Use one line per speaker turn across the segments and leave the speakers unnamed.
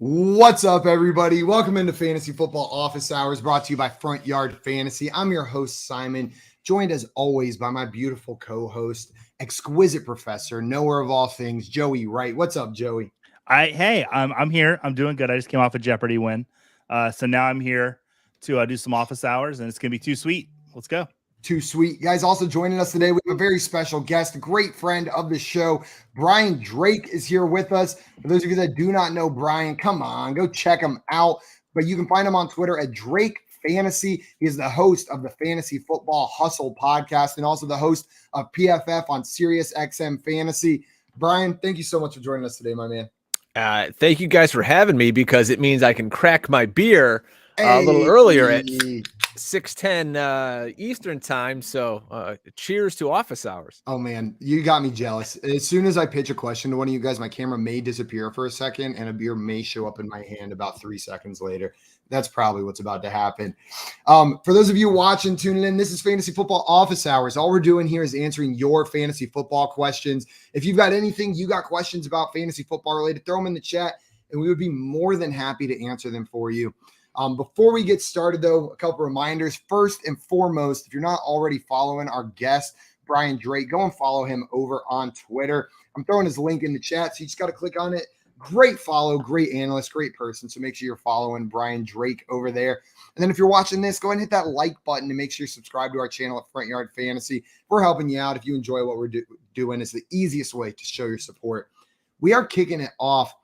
What's up, everybody? Welcome into Fantasy Football Office Hours, brought to you by Front Yard Fantasy. I'm your host, Simon, joined as always by my beautiful co-host, exquisite professor, knower of all things, Joey Wright. What's up, Joey?
I'm here. I'm doing good. I just came off a Jeopardy win, so now I'm here to do some office hours, and it's gonna be too sweet. Let's go.
Too sweet. Guys, also joining us today, we have a very special guest, a great friend of the show. Brian Drake is here with us. For those of you that do not know Brian, come on, go check him out. But you can find him on Twitter at Drake Fantasy. He is the host of the Fantasy Football Hustle podcast and also the host of PFF on Sirius XM Fantasy. Brian, thank you so much for joining us today, my man.
Thank you guys for having me because it means I can crack my beer a little earlier at 6:10 Eastern time. So cheers to office hours.
Oh, man, you got me jealous. As soon as I pitch a question to one of you guys, my camera may disappear for a second and a beer may show up in my hand about 3 seconds later. That's probably what's about to happen. For those of you watching, tuning in, this is Fantasy Football Office Hours. All we're doing here is answering your fantasy football questions. If you've got anything, you got questions about fantasy football related, throw them in the chat and we would be more than happy to answer them for you. Before we get started, though, a couple reminders. First and foremost, if you're not already following our guest, Brian Drake, go and follow him over on Twitter. I'm throwing his link in the chat, so you just got to click on it. Great follow, great analyst, great person. So make sure you're following Brian Drake over there. And then if you're watching this, go ahead and hit that like button and make sure you subscribe to our channel at Front Yard Fantasy. We're helping you out. If you enjoy what we're doing, it's the easiest way to show your support. We are kicking it off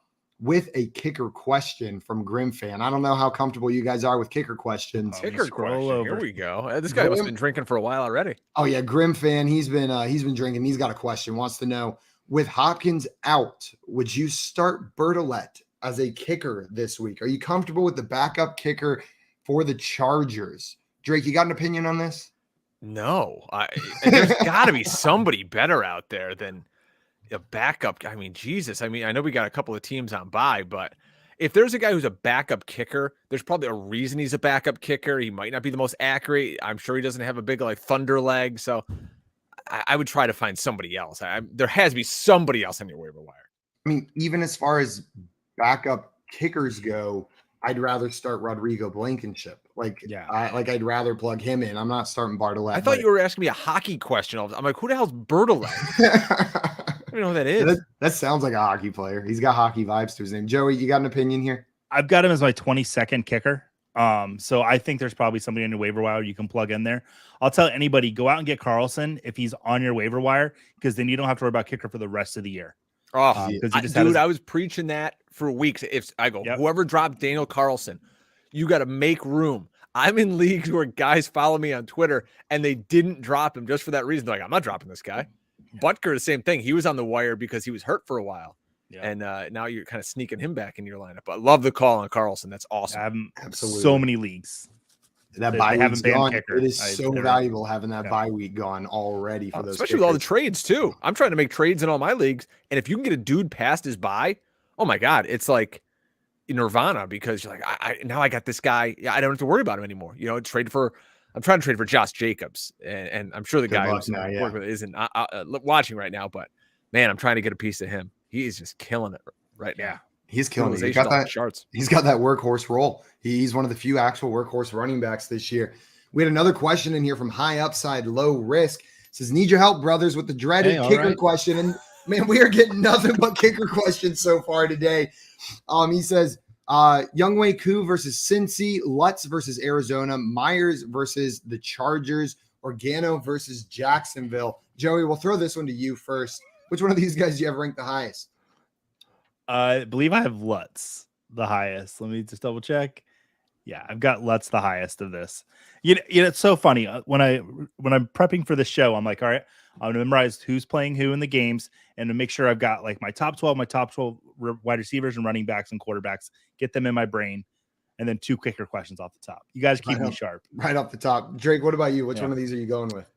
with a kicker question from Grim Fan. I don't know how comfortable you guys are with kicker questions.
Kicker question. Here we go. This guy must have been drinking for a while already.
Oh yeah, Grim Fan. He's been drinking. He's got a question. Wants to know, with Hopkins out, would you start Bertolette as a kicker this week? Are you comfortable with the backup kicker for the Chargers? Drake, you got an opinion on this?
No, there's got to be somebody better out there than a backup. I mean, Jesus. I mean, I know we got a couple of teams on bye, but if there's a guy who's a backup kicker, there's probably a reason he's a backup kicker. He might not be the most accurate. I'm sure he doesn't have a big thunder leg. So I would try to find somebody else. There has to be somebody else on your waiver wire.
I mean, even as far as backup kickers go, I'd rather start Rodrigo Blankenship. I'd rather plug him in. I'm not starting Bartolette.
I thought you were asking me a hockey question. I'm like, who the hell's Bertolette? I don't know who that is.
That sounds like a hockey player. He's got hockey vibes to his name. Joey, you got an opinion here?
I've got him as my 22nd kicker. So I think there's probably somebody in your waiver wire you can plug in there. I'll tell anybody, go out and get Carlson if he's on your waiver wire, because then you don't have to worry about kicker for the rest of the year.
Dude, I was preaching that for weeks. If I go, whoever dropped Daniel Carlson, you got to make room. I'm in leagues where guys follow me on Twitter and they didn't drop him just for that reason. They're like, I'm not dropping this guy. Butker, the same thing. He was on the wire because he was hurt for a while. Yeah. And now you're kind of sneaking him back in your lineup. But love the call on Carlson. That's awesome.
Absolutely.
So many leagues.
That bye week's gone. It is so valuable having that bye week gone already for those.
Especially with all the trades, too. I'm trying to make trades in all my leagues. And if you can get a dude past his bye, oh, my God, it's like nirvana, because you're like, now I got this guy. I don't have to worry about him anymore. I'm trying to trade for Josh Jacobs. And I'm sure the guy who's working with isn't watching right now. But, man, I'm trying to get a piece of him. He is just killing it right now.
He's killing it. He's got that workhorse role. He's one of the few actual workhorse running backs this year. We had another question in here from High Upside, Low Risk. It says, need your help, brothers, with the dreaded kicker question. And, man, we are getting nothing but kicker questions so far today. He says, Younghoe Koo versus Cincy, Lutz versus Arizona, Myers versus the Chargers, Organo versus Jacksonville. Joey, we'll throw this one to you first. Which one of these guys do you have ranked the highest?
I believe I have Lutz the highest. Let me just double check. Yeah, I've got Lutz the highest of this. It's so funny. When I'm prepping for the show, I'm like, all right, I'm going to memorize who's playing who in the games and to make sure I've got like my top 12 wide receivers and running backs and quarterbacks, get them in my brain, and then 2 kicker questions off the top. You guys keep me sharp.
Right off the top. Drake, what about you? Which one of these are you going with?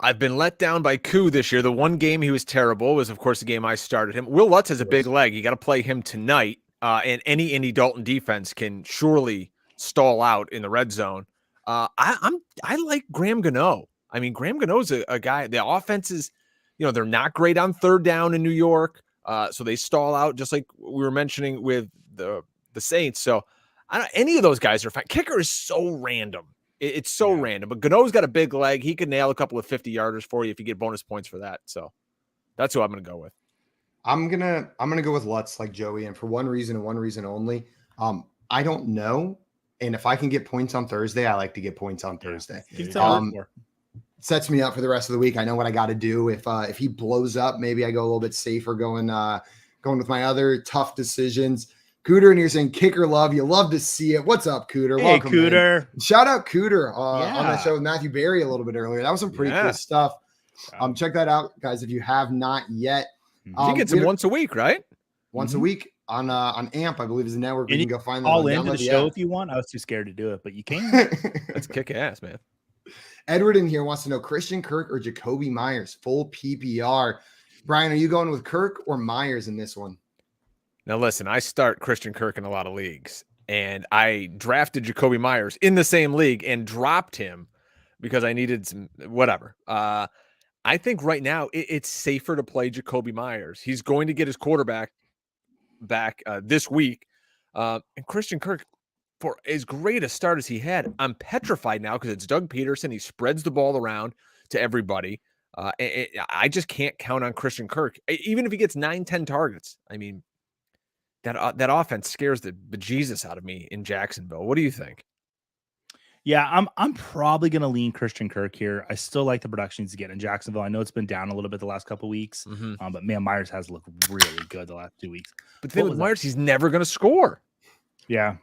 I've been let down by Koo this year. The one game he was terrible was, of course, the game I started him. Will Lutz has a big leg. You got to play him tonight, and any Andy Dalton defense can surely stall out in the red zone. I like Graham Gano. I mean, Graham Gano's a guy. The offense is, they're not great on third down in New York, so they stall out, just like we were mentioning with the Saints. So I don't, any of those guys are fine. Kicker is so random. It's so random. But Gano's got a big leg. He could nail a couple of 50-yarders for you if you get bonus points for that. So that's who I'm going to go with.
I'm gonna go with Lutz like Joey, and for one reason and one reason only. I don't know, and if I can get points on Thursday, I like to get points on Thursday. Sets me up for the rest of the week. I know what I got to do. If he blows up, maybe I go a little bit safer going with my other tough decisions. Cooter, and you're saying kicker love. You love to see it. What's up, Cooter?
Hey,
welcome,
Cooter.
man. Shout out Cooter on that show with Matthew Berry a little bit earlier. That was some pretty cool stuff. Check that out, guys, if you have not yet.
You get some once a week, right?
Once a week on AMP, I believe is the network.
You
can go find that.
All into the show if you want. I was too scared to do it, but you can.
That's kick ass, man.
Edward in here wants to know Christian Kirk or Jacoby Myers, full PPR. Brian, are you going with Kirk or Myers in this one?
Now, listen, I start Christian Kirk in a lot of leagues, and I drafted Jacoby Myers in the same league and dropped him because I needed some whatever. I think right now it's safer to play Jacoby Myers. He's going to get his quarterback back this week. And Christian Kirk, for as great a start as he had, I'm petrified now because it's Doug Peterson. He spreads the ball around to everybody. I just can't count on Christian Kirk, even if he gets 9-10 targets. I mean, that offense scares the bejesus out of me in Jacksonville. What do you think?
Yeah, I'm probably going to lean Christian Kirk here. I still like the production he's getting in Jacksonville. I know it's been down a little bit the last couple of weeks, but man, Myers has looked really good the last 2 weeks.
But the thing with Myers, he's never going to score.
Yeah,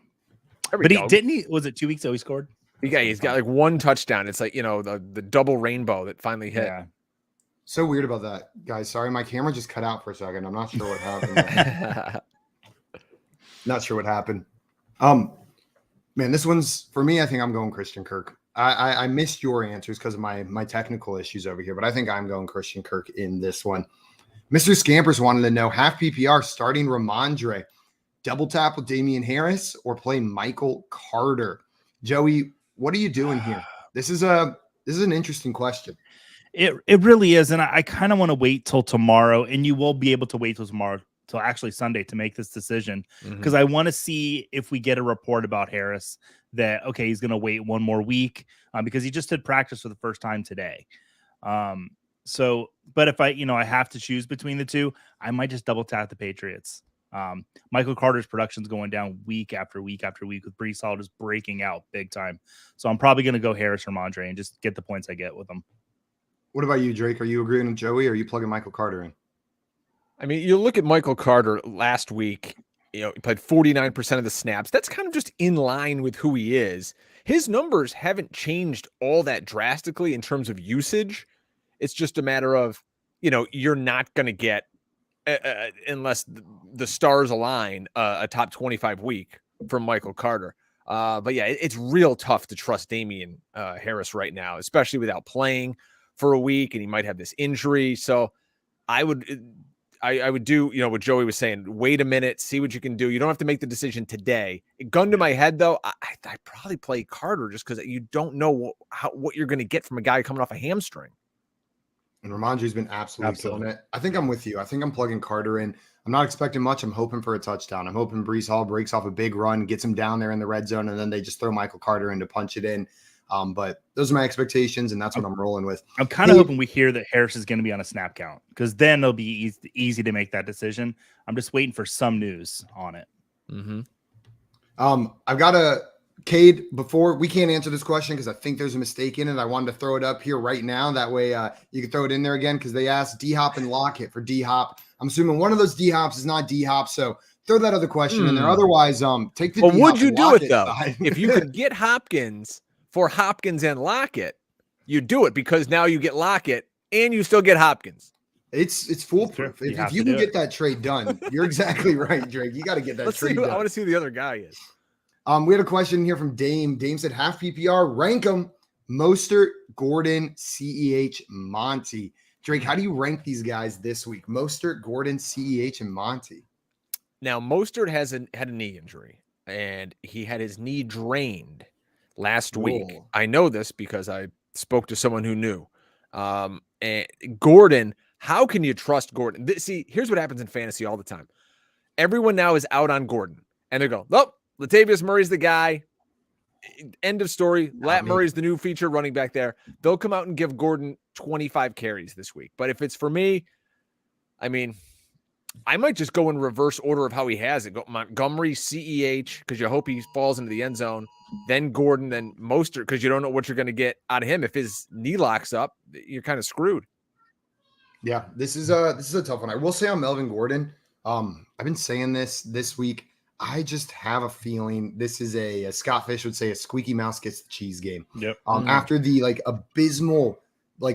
but he was it 2 weeks ago he scored?
Yeah, he's got like one touchdown. It's like, the double rainbow that finally hit.
Yeah. So weird about that, guys. Sorry, my camera just cut out for a second. I'm not sure what happened. Not sure what happened. Man, this one's for me. I think I'm going Christian Kirk. I missed your answers because of my technical issues over here, but I think I'm going Christian Kirk in this one. Mr. Scampers wanted to know half PPR starting Ramondre, double tap with Damian Harris, or play Michael Carter. Joey, what are you doing here? This is an interesting question.
It really is, and I kind of want to wait till tomorrow, and you will be able to wait till tomorrow, till actually Sunday, to make this decision, because I want to see if we get a report about Harris that, okay, he's going to wait one more week because he just did practice for the first time today. But if I have to choose between the two, I might just double tap the Patriots. Michael Carter's production's going down week after week after week with Breese Hall just breaking out big time. So I'm probably going to go Harris or Mondre and just get the points I get with them. What
about you, Drake? Are you agreeing with Joey, or are you plugging Michael Carter in?
I mean, you look at Michael Carter last week, he played 49% of the snaps. That's kind of just in line with who he is. His numbers haven't changed all that drastically in terms of usage. It's just a matter of, you're not going to get, unless the stars align, a top 25 week from Michael Carter. But yeah, it's real tough to trust Damian Harris right now, especially without playing for a week, and he might have this injury. So I would do, what Joey was saying, wait a minute, see what you can do. You don't have to make the decision today. Gun to my head, though, I'd probably play Carter just because you don't know what you're going to get from a guy coming off a hamstring.
And Ramondre's been absolutely killing it. I think I'm with you. I think I'm plugging Carter in. I'm not expecting much. I'm hoping for a touchdown. I'm hoping Breece Hall breaks off a big run, gets him down there in the red zone, and then they just throw Michael Carter in to punch it in. But those are my expectations, and that's what I'm rolling with.
I'm kind of hoping we hear that Harris is going to be on a snap count, because then it'll be easy to make that decision. I'm just waiting for some news on it.
I've got a Cade, before we can't answer this question because I think there's a mistake in it. I wanted to throw it up here right now. That way you can throw it in there again, because they asked D-Hop and Lockett for D-Hop. I'm assuming one of those D-Hops is not D-Hop, so throw that other question in there. Otherwise, take the D-Hop.
Well, would you do it, though?
Side.
If you could get Hopkins for Hopkins and Lockett, you do it, because now you get Lockett and you still get Hopkins.
It's foolproof. If you can get that trade done, you're exactly right, Drake. You got to get that trade done.
I want to see who the other guy is.
We had a question here from Dame. Dame said half PPR, rank them: Mostert, Gordon, CEH, Monty. Drake, how do you rank these guys this week? Mostert, Gordon, CEH, and Monty.
Now, Mostert had a knee injury, and he had his knee drained last week. I know this because I spoke to someone who knew. And Gordon, how can you trust Gordon? See, here's what happens in fantasy all the time. Everyone now is out on Gordon. and they go, nope, Latavius Murray's the guy. End of story. Lat Murray's the new feature running back there. They'll come out and give Gordon 25 carries this week. But if it's for me, I mean, I might just go in reverse order of how he has it. Go Montgomery, CEH, because you hope he falls into the end zone. Then Gordon, then Mostert, because you don't know what you're going to get out of him. If his knee locks up, you're kind of screwed.
Yeah, this is a tough one. I will say on Melvin Gordon, I've been saying this week. I just have a feeling this is a Scott Fish would say a squeaky mouse gets the cheese game.
Yep.
After the abysmal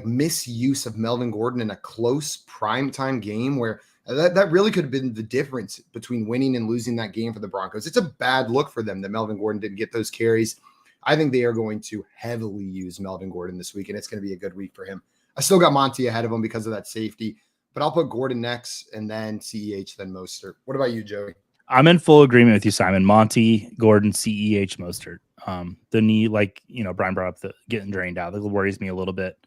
misuse of Melvin Gordon in a close primetime game where that really could have been the difference between winning and losing that game for the Broncos. It's a bad look for them that Melvin Gordon didn't get those carries. I think they are going to heavily use Melvin Gordon this week, and it's going to be a good week for him. I still got Monty ahead of him because of that safety, but I'll put Gordon next and then CEH, then Mostert. What about you, Joey?
I'm in full agreement with you, Simon. Monty, Gordon, CEH, Mostert. The knee, Brian brought up, the getting drained out. That worries me a little bit.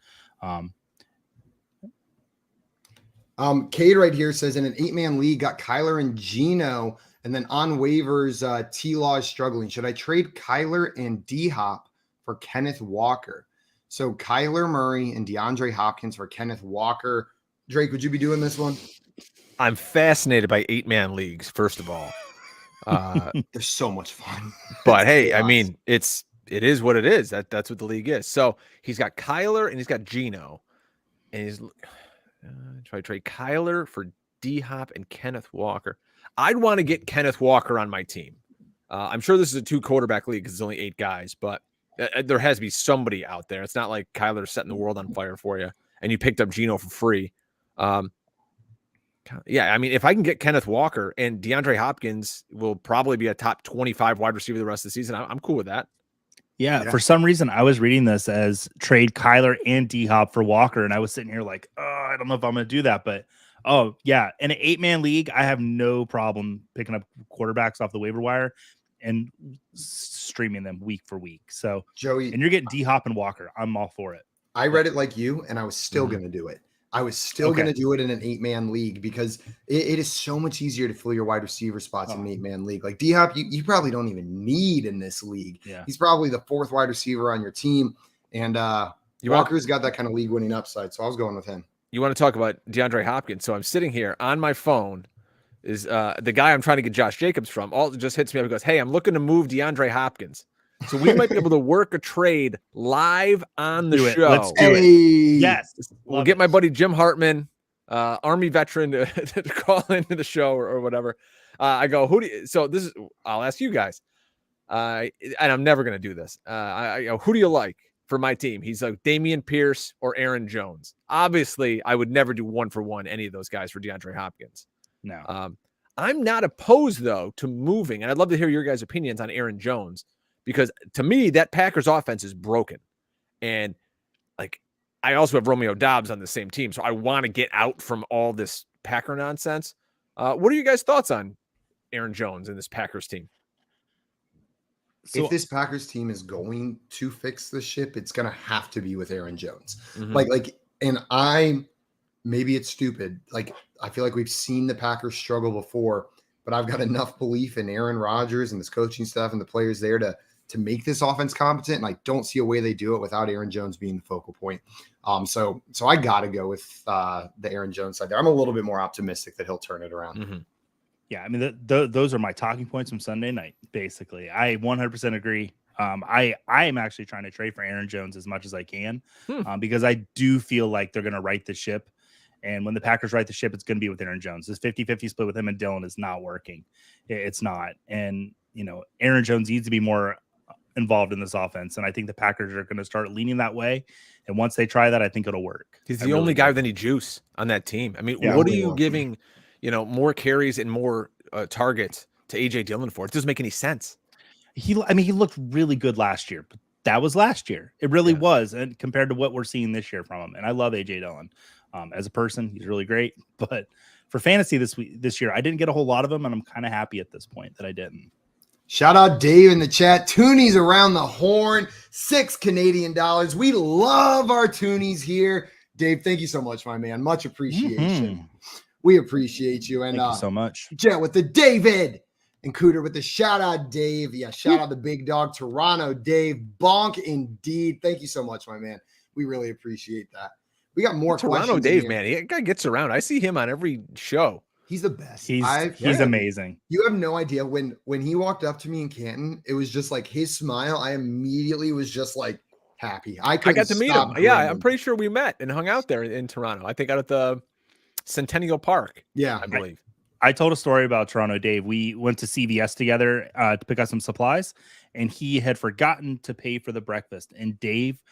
Cade right here says in an 8-man league, got Kyler and Geno, and then on waivers, T-Law is struggling. Should I trade Kyler and D-Hop for Kenneth Walker? So Kyler Murray and DeAndre Hopkins for Kenneth Walker. Drake, would you be doing this one?
I'm fascinated by 8-man leagues, first of all.
They're so much fun.
But hey, I mean, it is what it is. That's what the league is. So he's got Kyler and he's got Geno. And he's try to trade Kyler for D-Hop and Kenneth Walker. I'd want to get Kenneth Walker on my team. I'm sure this is a 2-quarterback league because it's only 8 guys, but there has to be somebody out there. It's not like Kyler's setting the world on fire for you and you picked up Geno for free. Yeah, I mean, if I can get Kenneth Walker and DeAndre Hopkins will probably be a top 25 wide receiver the rest of the season, I'm cool with that.
Yeah, for some reason, I was reading this as trade Kyler and D-Hop for Walker, and I was sitting here like, I don't know if I'm going to do that. But, yeah, in an 8-man league, I have no problem picking up quarterbacks off the waiver wire and streaming them week for week. So,
Joey,
and you're getting D-Hop and Walker. I'm all for it.
I read it like you, and I was still going to do it. I was still going to do it in an 8-man league because it is so much easier to fill your wide receiver spots in an 8-man league. Like D-Hop, you probably don't even need in this league.
Yeah.
He's probably the 4th wide receiver on your team. And Walker's got that kind of league winning upside. So I was going with him.
You want to talk about DeAndre Hopkins. So I'm sitting here on my phone is the guy I'm trying to get Josh Jacobs from. All just hits me up and goes, hey, I'm looking to move DeAndre Hopkins. So we might be able to work a trade live on the show.
Let's do it. Yes.
We'll get my buddy Jim Hartman, Army veteran, to call into the show or whatever. I go, I'll ask you guys. And I'm never going to do this. I go, who do you like for my team? He's like Damian Pierce or Aaron Jones. Obviously, I would never do 1-for-1 any of those guys for DeAndre Hopkins.
No.
I'm not opposed, though, to moving. And I'd love to hear your guys' opinions on Aaron Jones. Because to me, that Packers offense is broken. And I also have Romeo Doubs on the same team. So I want to get out from all this Packer nonsense. What are you guys' thoughts on Aaron Jones and this Packers team?
So, if this Packers team is going to fix the ship, it's going to have to be with Aaron Jones.
Mm-hmm.
Maybe it's stupid. I feel like we've seen the Packers struggle before, but I've got enough belief in Aaron Rodgers and this coaching staff and the players there to make this offense competent. And I don't see a way they do it without Aaron Jones being the focal point. So I got to go with the Aaron Jones side there. I'm a little bit more optimistic that he'll turn it around.
Mm-hmm.
Yeah, I mean, those are my talking points from Sunday night, basically. I 100% agree. I am actually trying to trade for Aaron Jones as much as I can because I do feel like they're going to right the ship. And when the Packers right the ship, it's going to be with Aaron Jones. This 50-50 split with him and Dillon is not working. It's not. And, Aaron Jones needs to be more involved in this offense. And I think the Packers are going to start leaning that way. And once they try that, I think it'll work.
He's the only guy with any juice on that team. I mean, what are you giving, more carries and more targets to AJ Dillon for? It doesn't make any sense.
He looked really good last year, but that was last year. It really was. And compared to what we're seeing this year from him. And I love AJ Dillon. As a person, he's really great. But for fantasy this year, I didn't get a whole lot of them. And I'm kind of happy at this point that I didn't.
Shout out Dave in the chat. Toonies around the horn, $6 Canadian. We love our Toonies here. Dave, thank you so much, my man. Much appreciation. We appreciate you. And
thank you so much.
Jet with the David And Cooter with the shout out, Dave. Yeah, shout out the big dog, Toronto, Dave. Bonk indeed. Thank you so much, my man. We really appreciate that. We got more
Toronto
questions.
Dave, man, he guy gets around. I see him on every show.
He's the best.
He's amazing.
You have no idea when he walked up to me in Canton, it was just like his smile. I immediately was just like happy. I got to meet him.
Yeah, I'm pretty sure we met and hung out there in Toronto. I think out at the Centennial Park.
Yeah,
I believe.
I told a story about Toronto Dave. We went to CVS together to pick up some supplies, and he had forgotten to pay for the breakfast. And Dave,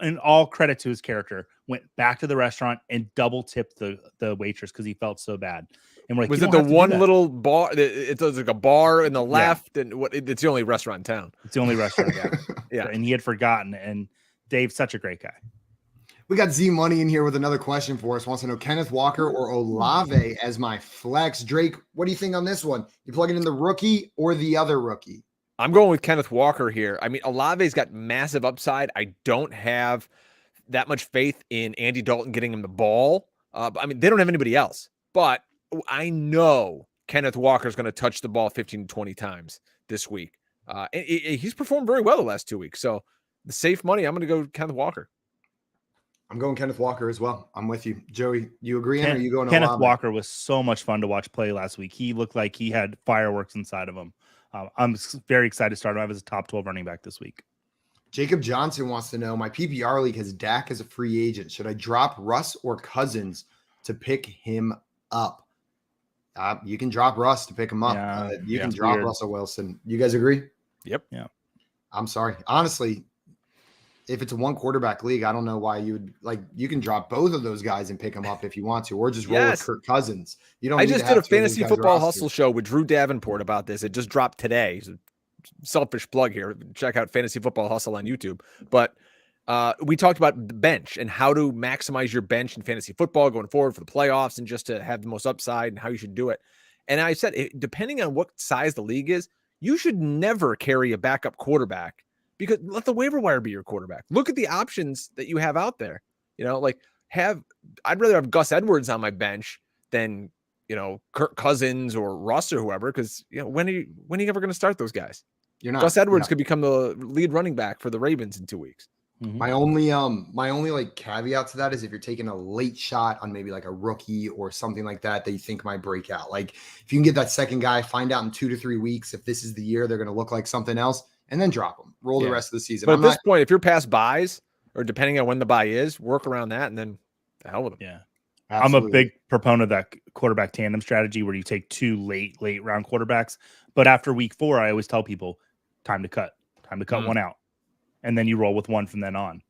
and all credit to his character, went back to the restaurant and double tipped the waitress because he felt so bad. And we're like,
was it the one little bar? It's like a bar in the left, and it's the only restaurant in town.
It's the only restaurant. Yeah,
yeah.
And he had forgotten. And Dave's such a great guy.
We got Z Money in here with another question for us. Wants to know Kenneth Walker or Olave as my flex. Drake, what do you think on this one? You plug it in the rookie or the other rookie?
I'm going with Kenneth Walker here. I mean, Olave's got massive upside. I don't have that much faith in Andy Dalton getting him the ball. I mean, they don't have anybody else. But I know Kenneth Walker is going to touch the ball 15 to 20 times this week. And he's performed very well the last 2 weeks. So the safe money, I'm going to go Kenneth Walker.
I'm going Kenneth Walker as well. I'm with you. Joey, you agreeing or are you going
Kenneth
Olave?
Walker was so much fun to watch play last week. He looked like he had fireworks inside of him. I'm very excited to start him. I was a top 12 running back this week.
Jacob Johnson wants to know, my PPR league has Dak as a free agent. Should I drop Russ or Cousins to pick him up? You can drop Russ to pick him up.
Yeah,
you can drop Russell Wilson. You guys agree?
Yep.
Yeah.
I'm sorry. Honestly, if it's a one quarterback league, I don't know why you would like. You can drop both of those guys and pick them up if you want to, or just roll with Kirk Cousins. You don't.
I just did a fantasy football hustle show with Drew Davenport about this. It just dropped today. It's a selfish plug here. Check out Fantasy Football Hustle on YouTube. But we talked about the bench and how to maximize your bench in fantasy football going forward for the playoffs, and just to have the most upside and how you should do it. And I said, depending on what size the league is, you should never carry a backup quarterback. Because let the waiver wire be your quarterback. Look at the options that you have out there. You know, like I'd rather have Gus Edwards on my bench than, Kirk Cousins or Russ or whoever. Because when are you ever going to start those guys?
You're not.
Gus Edwards could become the lead running back for the Ravens in 2 weeks.
Mm-hmm. My only like caveat to that is if you're taking a late shot on maybe like a rookie or something like that you think might break out. Like if you can get that second guy, find out in 2 to 3 weeks if this is the year they're going to look like something else. And then drop them. Roll the rest of the season.
But at this point, if you're past buys, or depending on when the buy is, work around that, and then the hell with them.
Yeah, absolutely. I'm a big proponent of that quarterback tandem strategy where you take 2 late round quarterbacks. But after week 4, I always tell people, time to cut one out, and then you roll with one from then on.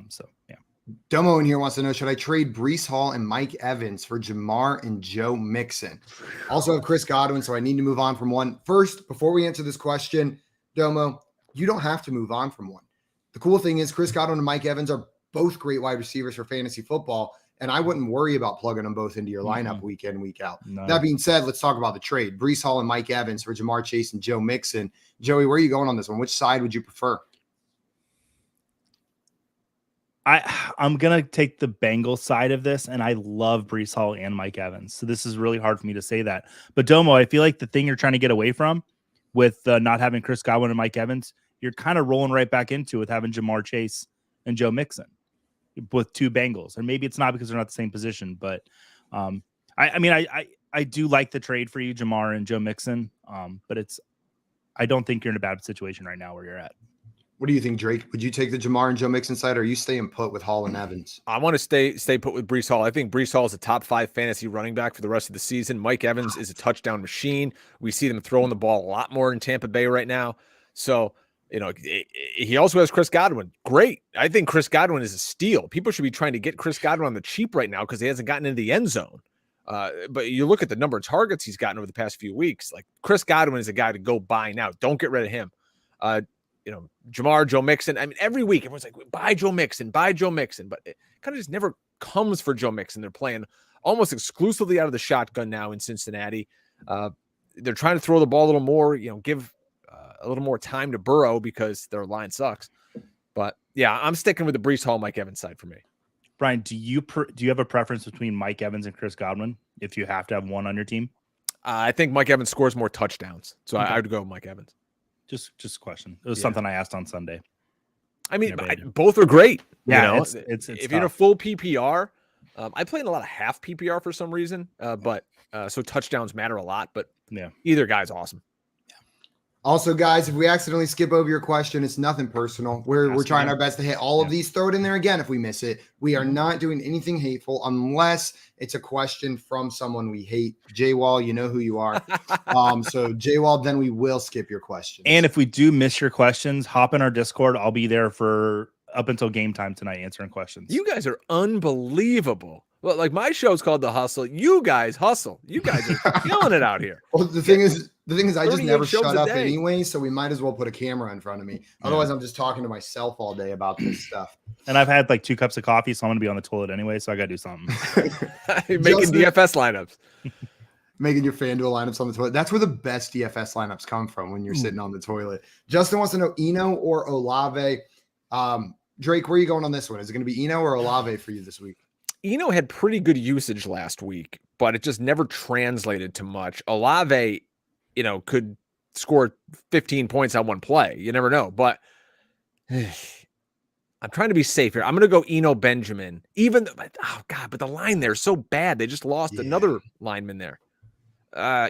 So yeah.
Domo in here wants to know, should I trade Breece Hall and Mike Evans for Jamar and Joe Mixon? Also have Chris Godwin, so I need to move on from one. First, before we answer this question, Domo, you don't have to move on from one. The cool thing is Chris Godwin and Mike Evans are both great wide receivers for fantasy football, and I wouldn't worry about plugging them both into your lineup week in, week out. No. That being said, let's talk about the trade. Breece Hall and Mike Evans for Jamar Chase and Joe Mixon. Joey, where are you going on this one? Which side would you prefer?
I'm going to take the Bengals side of this, and I love Breece Hall and Mike Evans. So this is really hard for me to say that. But Domo, I feel like the thing you're trying to get away from with not having Chris Godwin and Mike Evans, you're kind of rolling right back into with having Jamar Chase and Joe Mixon with 2 Bengals. And maybe it's not because they're not the same position, but I do like the trade for you, Jamar and Joe Mixon. But I don't think you're in a bad situation right now where you're at.
What do you think, Drake? Would you take the Jamar and Joe Mixon side, or are you staying put with Hall and Evans?
I want to stay put with Breece Hall. I think Breece Hall is a top 5 fantasy running back for the rest of the season. Mike Evans is a touchdown machine. We see them throwing the ball a lot more in Tampa Bay right now. So, he also has Chris Godwin. Great. I think Chris Godwin is a steal. People should be trying to get Chris Godwin on the cheap right now because he hasn't gotten into the end zone. But you look at the number of targets he's gotten over the past few weeks. Like Chris Godwin is a guy to go buy now. Don't get rid of him. Jamar, Joe Mixon. I mean, every week everyone's like, buy Joe Mixon. But it kind of just never comes for Joe Mixon. They're playing almost exclusively out of the shotgun now in Cincinnati. They're trying to throw the ball a little more, give a little more time to Burrow because their line sucks. But yeah, I'm sticking with the Breece Hall, Mike Evans side for me.
Brian, do you have a preference between Mike Evans and Chris Godwin if you have to have one on your team?
I think Mike Evans scores more touchdowns, so I would go with Mike Evans.
Just a question. It was something I asked on Sunday.
I mean, both are great.
Yeah,
you know?
it's
if
tough.
you're in a full PPR, I play in a lot of half PPR for some reason, but so touchdowns matter a lot. But either guy's awesome.
Also, guys, if we accidentally skip over your question, it's nothing personal. We're trying our best to hit all of these. Throw it in there again if we miss it. We are not doing anything hateful unless it's a question from someone we hate. J-Wall, you know who you are. So J-Wall, then we will skip your questions.
And if we do miss your questions, hop in our Discord. I'll be there for up until game time tonight answering questions.
You guys are unbelievable. Well, like my show's called The Hustle. You guys hustle. You guys are killing it out here.
Well, the thing is, I just never
shows
shut
a
up
day.
anyway, so we might as well put a camera in front of me. Otherwise, I'm just talking to myself all day about this stuff.
And I've had like 2 cups of coffee, so I'm going to be on the toilet anyway, so I got to do something.
Making DFS lineups.
Making your FanDuel lineups on the toilet. That's where the best DFS lineups come from, when you're sitting on the toilet. Justin wants to know Eno or Olave. Drake, where are you going on this one? Is it going to be Eno or Olave for you this week?
Eno had pretty good usage last week, but it just never translated to much. Olave, could score 15 points on one play. You never know, but I'm trying to be safe here. I'm going to go Eno Benjamin, but the line there is so bad. They just lost another lineman there.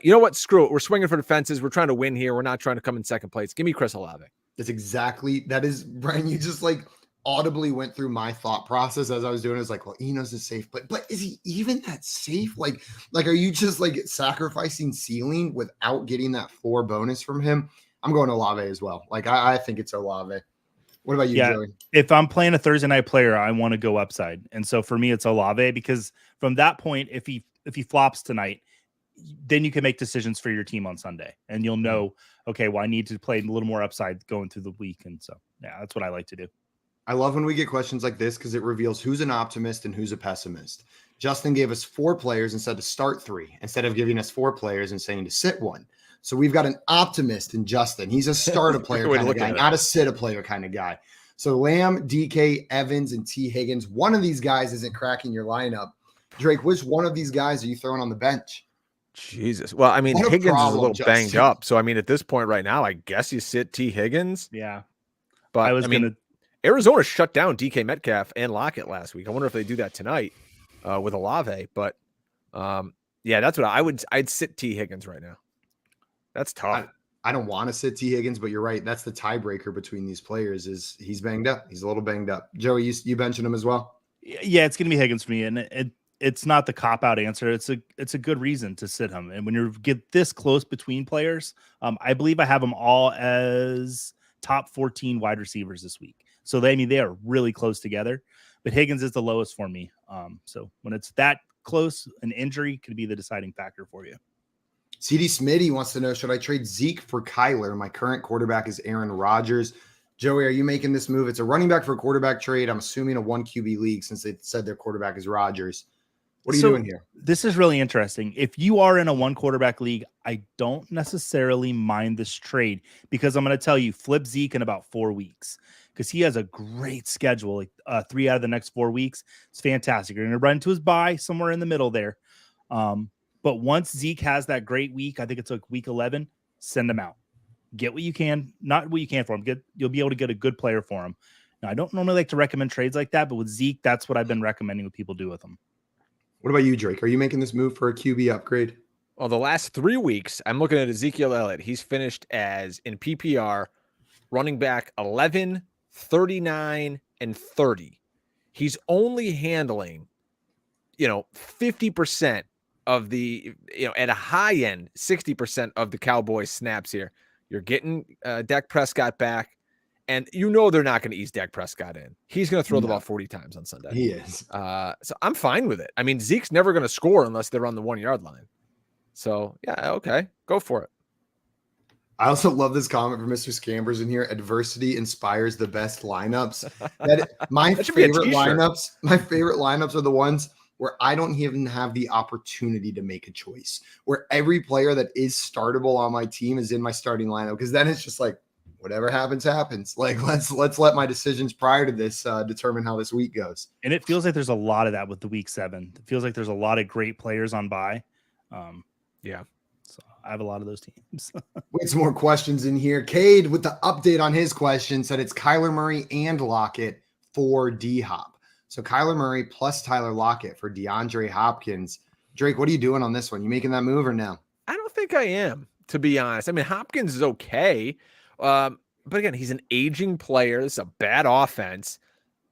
You know what? Screw it. We're swinging for the fences. We're trying to win here. We're not trying to come in second place. Give me Chris Olave.
That is, Brian, you just audibly went through my thought process as I was doing it. It's like, well, Eno's a safe play, but is he even that safe? Like, are you just sacrificing ceiling without getting that 4 bonus from him? I'm going Olave as well. I think it's Olave. What about you, Joey?
If I'm playing a Thursday night player, I want to go upside. And so for me, it's Olave, because from that point, if he flops tonight, then you can make decisions for your team on Sunday and you'll know, okay, well, I need to play a little more upside going through the week. And so, that's what I like to do.
I love when we get questions like this because it reveals who's an optimist and who's a pessimist. Justin gave us 4 players and said to start 3 instead of giving us 4 players and saying to sit 1. So we've got an optimist in Justin. He's a start a player kind of guy, not a sit a player kind of guy. So Lamb, DK, Evans, and T. Higgins. One of these guys isn't cracking your lineup. Drake, which one of these guys are you throwing on the bench?
Jesus. Well, I mean, Higgins is a little banged up. So, I mean, at this point right now, I guess you sit T. Higgins.
Yeah.
But Arizona shut down DK Metcalf and Lockett last week. I wonder if they do that tonight with Olave. But, that's what I'd sit T. Higgins right now. That's tough.
I don't want to sit T. Higgins, but you're right. That's the tiebreaker between these players is he's banged up. He's a little banged up. Joey, you mentioned him as well?
Yeah, it's going to be Higgins for me. And it's not the cop-out answer. It's a good reason to sit him. And when you get this close between players, I believe I have them all as top 14 wide receivers this week. So they are really close together. But Higgins is the lowest for me. So when it's that close, an injury could be the deciding factor for you.
CD Smitty wants to know, should I trade Zeke for Kyler? My current quarterback is Aaron Rodgers. Joey, are you making this move? It's a running back for a quarterback trade. I'm assuming a 1 QB league since they said their quarterback is Rodgers. What are you doing here?
This is really interesting. If you are in a 1 quarterback league, I don't necessarily mind this trade because I'm going to tell you, flip Zeke in about 4 weeks because he has a great schedule. 3 out of the next 4 weeks. It's fantastic. You're going to run into his bye somewhere in the middle there. But once Zeke has that great week, I think it's like week 11, send him out. Get what you can, not what you can for him. You'll be able to get a good player for him. Now, I don't normally like to recommend trades like that, but with Zeke, that's what I've been recommending what people do with him.
What about you, Drake? Are you making this move for a QB upgrade?
Well, the last 3 weeks, I'm looking at Ezekiel Elliott. He's finished as, in PPR, running back 11, 39, and 30. He's only handling, 50% of the, at a high end, 60% of the Cowboys snaps here. You're getting Dak Prescott back, and they're not going to ease Dak Prescott in. He's going to throw the ball 40 times on Sunday.
He is.
So I'm fine with it. I mean, Zeke's never going to score unless they're on the 1 yard line. So, okay, go for it.
I also love this comment from Mr. Scambers in here. Adversity inspires the best lineups. My favorite lineups are the ones where I don't even have the opportunity to make a choice, where every player that is startable on my team is in my starting lineup. Because then it's just like, whatever happens, happens. Like, let's let my decisions prior to this determine how this week goes.
And it feels like there's a lot of that with the week 7. It feels like there's a lot of great players on bye.
Yeah.
So I have a lot of those teams.
We had some more questions in here. Cade, with the update on his question, said it's Kyler Murray and Lockett for D-Hop. So Kyler Murray plus Tyler Lockett for DeAndre Hopkins. Drake, what are you doing on this one? You making that move or no?
I don't think I am, to be honest. I mean, Hopkins is okay. But again, he's an aging player. This is a bad offense.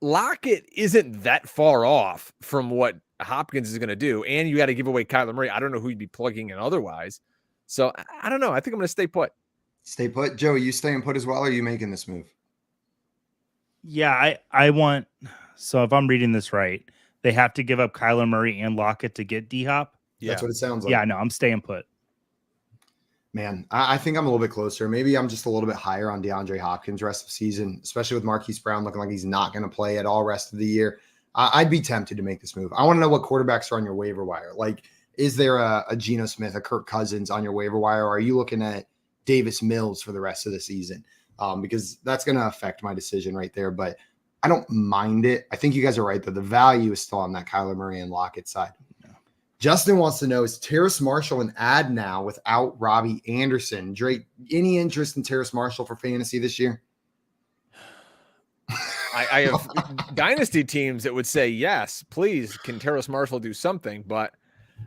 Lockett isn't that far off from what Hopkins is going to do. And you got to give away Kyler Murray. I don't know who you'd be plugging in otherwise. So I don't know. I think I'm going to stay put.
Stay put. Joey, you staying put as well, or are you making this move?
Yeah, I want. So if I'm reading this right, they have to give up Kyler Murray and Lockett to get D-Hop.
Yeah.
That's what it sounds like.
Yeah, no, I'm staying put.
Man, I think I'm a little bit closer. Maybe I'm just a little bit higher on DeAndre Hopkins rest of season, especially with Marquise Brown looking like he's not going to play at all rest of the year. I'd be tempted to make this move. I want to know what quarterbacks are on your waiver wire. Like, is there a Geno Smith, a Kirk Cousins on your waiver wire? Or are you looking at Davis Mills for the rest of the season? Because that's going to affect my decision right there. But I don't mind it. I think you guys are right, though. The value is still on that Kyler Murray and Lockett side. Justin wants to know, is Terrace Marshall an ad now without Robbie Anderson? Drake, any interest in Terrace Marshall for fantasy this year?
I have dynasty teams that would say, yes, please, can Terrace Marshall do something? But,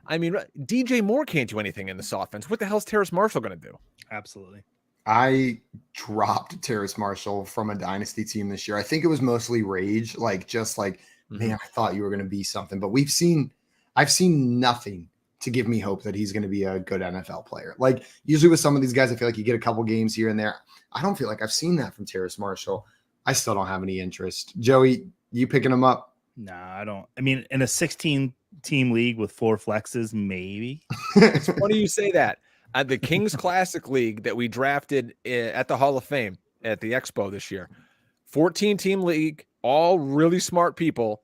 I mean, DJ Moore can't do anything in this offense. What the hell is Terrace Marshall going to do?
Absolutely.
I dropped Terrace Marshall from a dynasty team this year. I think it was mostly rage, man, I thought you were going to be something. But I've seen nothing to give me hope that he's going to be a good NFL player. Like, usually with some of these guys, I feel like you get a couple games here and there. I don't feel like I've seen that from Terrace Marshall. I still don't have any interest. Joey, you picking him up?
No, I don't. I mean, in a 16-team league with 4 flexes, maybe.
It's funny you say that. At the Kings Classic League that we drafted at the Hall of Fame at the Expo this year, 14-team league, all really smart people.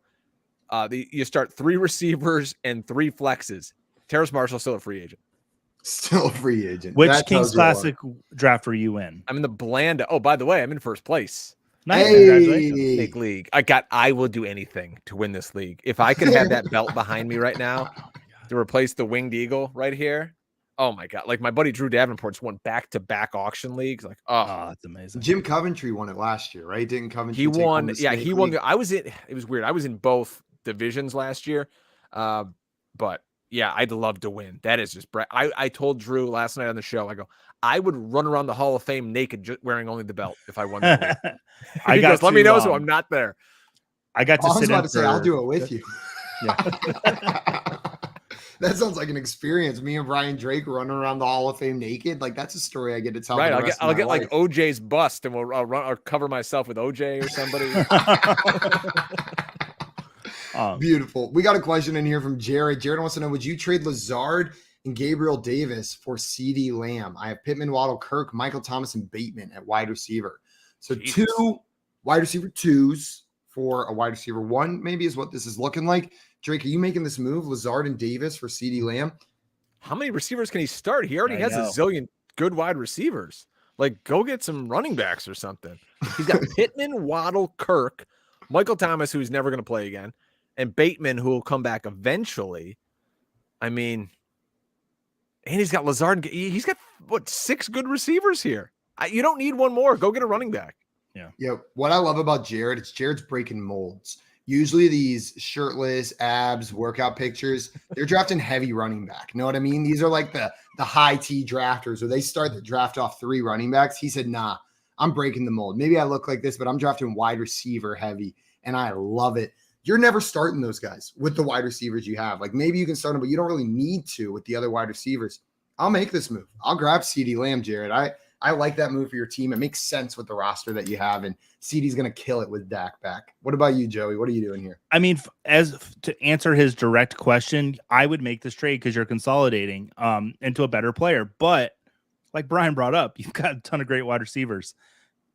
You start 3 receivers and 3 flexes. Terrace Marshall still a free agent.
Still a free agent.
Which Kings Classic draft were you in?
I'm in the Blanda. Oh, by the way, I'm in first place.
Nice.
Hey.
Congratulations.
Big league. I will do anything to win this league. If I could have that belt behind me right now to replace the winged eagle right here. Oh my God. Like my buddy Drew Davenport's won back-to-back auction leagues. Like, oh,
that's amazing.
Jim Coventry won it last year, right? Didn't Coventry?
He won. Yeah, he won. It was weird. I was in both divisions last year. But yeah, I'd love to win. That is just, I told Drew last night on the show, I go, I would run around the Hall of Fame naked, just wearing only the belt if I won that league. Let me know so I'm not there.
I got to sit in
say, I'll do it with you.
Yeah.
That sounds like an experience. Me and Brian Drake running around the Hall of Fame naked. Like, that's a story I get to tell.
Right. I'll get like OJ's bust and I'll cover myself with OJ or somebody.
Beautiful. We got a question in here from Jared. Jared wants to know, would you trade Lazard and Gabriel Davis for CeeDee Lamb? I have Pittman, Waddle, Kirk, Michael Thomas, and Bateman at wide receiver. So Jesus. 2 wide receiver 2s for a wide receiver 1 maybe is what this is looking like. Drake, are you making this move, Lazard and Davis for CeeDee Lamb?
How many receivers can he start? He already has a zillion good wide receivers. Like, go get some running backs or something. He's got Pittman, Waddle, Kirk, Michael Thomas, who's never going to play again, and Bateman, who will come back eventually. I mean, and he's got Lazard. He's got, 6 good receivers here. You don't need one more. Go get a running back.
Yeah. What I love about Jared, it's Jared's breaking molds. Usually these shirtless abs workout pictures, they're drafting heavy running back. You know what I mean? These are like the high T drafters where they start the draft off 3 running backs. He said, nah, I'm breaking the mold. Maybe I look like this, but I'm drafting wide receiver heavy. And I love it. You're never starting those guys with the wide receivers you have. Like, maybe you can start them, but you don't really need to with the other wide receivers. I'll make this move. I'll grab CeeDee Lamb, Jared. I like that move for your team. It makes sense with the roster that you have, and CeeDee's going to kill it with Dak back. What about you, Joey? What are you doing here?
I mean, to answer his direct question, I would make this trade because you're consolidating into a better player. But like Brian brought up, you've got a ton of great wide receivers.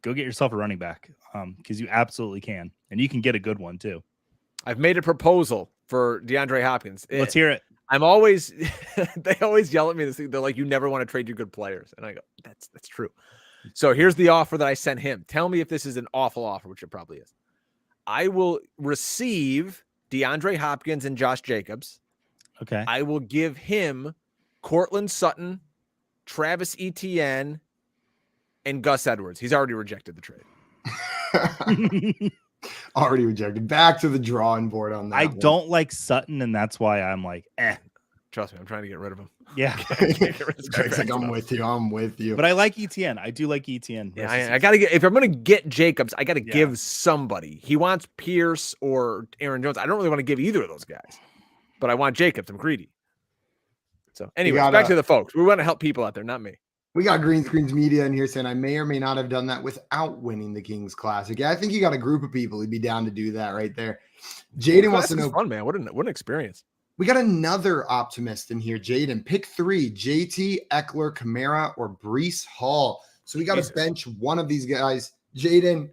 Go get yourself a running back because you absolutely can, and you can get a good one too.
I've made a proposal for DeAndre Hopkins.
Let's hear it.
I'm always, they always yell at me. They're like, you never want to trade your good players. And I go, that's true. So here's the offer that I sent him. Tell me if this is an awful offer, which it probably is. I will receive DeAndre Hopkins and Josh Jacobs.
Okay.
I will give him Cortland Sutton Travis Etienne, and Gus Edwards. He's already rejected the trade.
Already rejected. Back to the drawing board on that.
I
one.
don't like Sutton, and that's why I'm like,
Trust me, I'm trying to get rid of him.
Yeah.
Drake's like, I'm with you. I'm with you.
But I like ETN. I do like ETN.
Yeah, I got to get, if I'm going to get Jacobs, I got to give somebody. He wants Pierce or Aaron Jones. I don't really want to give either of those guys, but I want Jacobs. I'm greedy. So anyway, back to the folks. We want to help people out there, not me.
We got Green Screens Media in here saying I may or may not have done that without winning the Kings Classic. Yeah, I think you got a group of people who'd be down to do that right there. Jaden wants to know.
Fun, man. What an experience.
We got another optimist in here, Jaden. Pick 3, JT, Eckler, Kamara, or Breece Hall. So we got to bench one of these guys. Jaden,